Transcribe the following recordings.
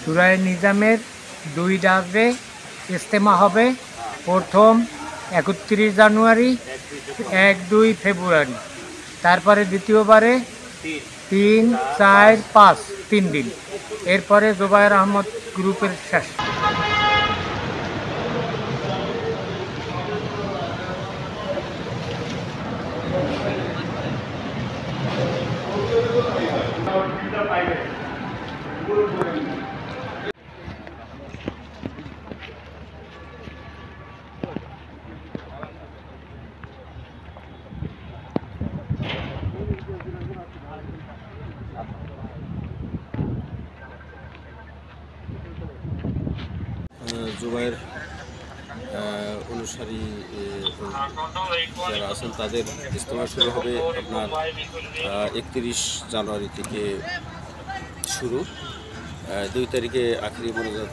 সুরায়ে নিজামের 2 ডাকে ইজতেমা হবে। প্রথম 31 জানুয়ারি, 1-2 ফেব্রুয়ারি, তারপরে দ্বিতীয়বারে 3, 4, 5 3 দিন। এরপরে জোবায়ের আহমদ গ্রুপের শেষ। জুবায়ের অনুসারী যারা আছেন তাদের ইজতেমা শুরু হবে আপনার 31 জানুয়ারি থেকে শুরু। 2 তারিখে আখেরি মোনাজাত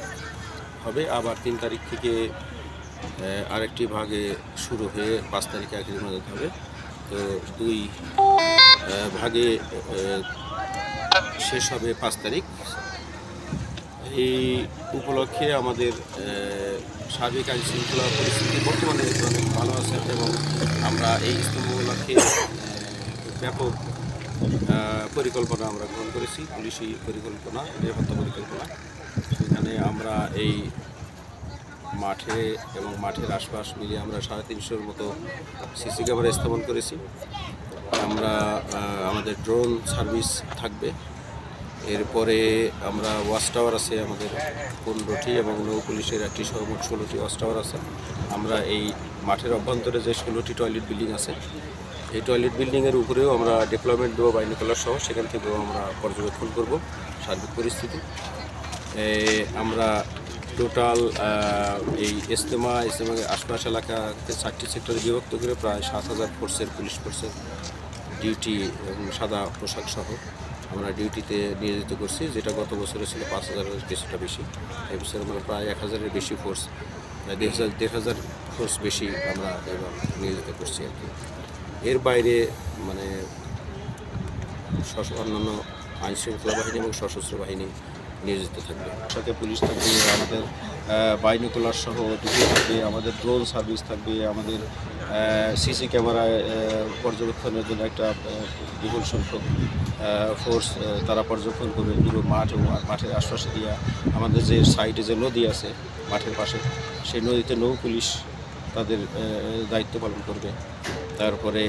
হবে, আবার 3 তারিখ থেকে আরেকটি ভাগে শুরু হয়ে 5 তারিখে আখেরি মোনাজাত হবে। তো 2 ভাগে শেষ হবে 5 তারিখ। এই উপলক্ষে আমাদের সার্বিক আইন শৃঙ্খলা পরিস্থিতি বর্তমানে অনেক ভালো আছে এবং আমরা এই ইজতেমা উপলক্ষে ব্যাপক পরিকল্পনা আমরা গ্রহণ করেছি, পুলিশি পরিকল্পনা, নিরাপত্তা পরিকল্পনা। সেখানে আমরা এই মাঠে এবং মাঠের আশপাশ মিলিয়ে আমরা 350-র মতো সিসি ক্যামেরা স্থাপন করেছি। আমরা আমাদের ড্রোন সার্ভিস থাকবে। এরপরে আমরা ওয়াচ টাওয়ার আছে আমাদের 15টি এবং নৌ পুলিশের একটি সহ মোট 16টি ওয়াচ টাওয়ার আছে। আমরা এই মাঠের অভ্যন্তরে যে 16টি টয়লেট বিল্ডিং আছে, এই টয়লেট বিল্ডিংয়ের উপরেও আমরা ডেপ্লয়মেন্ট দেবো বাইনোকুলার সহ, সেখান থেকেও আমরা পর্যবেক্ষণ করব সার্বিক পরিস্থিতি। আমরা টোটাল এই ইজতেমা আশপাশ এলাকাকে 4টি সেক্টরে বিভক্ত করে প্রায় 7000 ফোর্সের পুলিশ ফোর্সের ডিউটি এবং সাদা পোশাক সহ আমরা ডিউটিতে নিয়োজিত করছি, যেটা গত বছরে ছিল 5000-এর কিছুটা বেশি। এই বছর আমরা প্রায় 1000-এর বেশি ফোর্স, প্রায় 1500 ফোর্স বেশি আমরা এবার নিয়োজিত করছি আর কি। এর বাইরে মানে অন্যান্য আইন শৃঙ্খলা বাহিনী এবং সশস্ত্র বাহিনী নিয়োজিত থাকবে। সাথে পুলিশ থাকবে, আমাদের বাইনোকুলার সহ দুটি থাকবে, আমাদের ড্রোন সার্ভিস থাকবে, আমাদের সিসি ক্যামেরায় পর্যবেক্ষণের জন্য একটা বিপুল সংখ্যক ফোর্স তারা পর্যবেক্ষণ করবে পুরো মাঠ এবং মাঠের আশপাশে দিয়ে। আমাদের যে সাইডে যে নদী আছে মাঠের পাশে, সেই নদীতে নৌ পুলিশ তাদের দায়িত্ব পালন করবে। তারপরে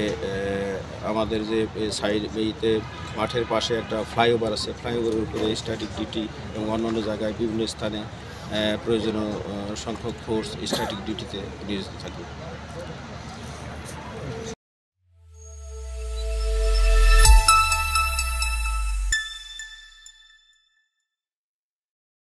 আমাদের যে সাইড এইতে মাঠের পাশে একটা ফ্লাইওভার আছে, ফ্লাইওভারের উপরে স্ট্যাটিক ডিউটি এবং অন্যান্য জায়গায় বিভিন্ন স্থানে প্রয়োজনীয় সংখ্যক ফোর্স স্ট্যাটিক ডিউটিতে নিয়োজিত থাকবে।